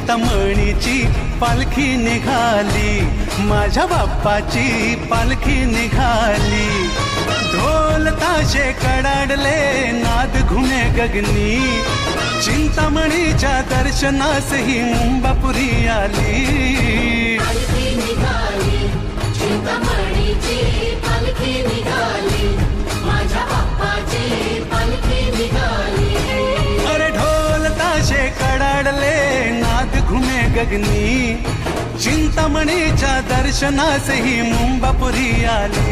चिंतामणीची पालखी निघाली, माझ्या बाप्पाची पालखी निघाली। ढोल ताशे कडाडले, नाद घुमे गगनी, चिंतामणीच्या दर्शनास ही मुंबापुरी आली। पालखी निघाली, चिंतामणीची पालखी निघाली, माझ्या बाप्पाची पालखी निघाली। अरे ढोल ताशे कडाडले, नाद घुमे गगनी, चिंतामणीच्या दर्शनास ही मुंबापुरी आली।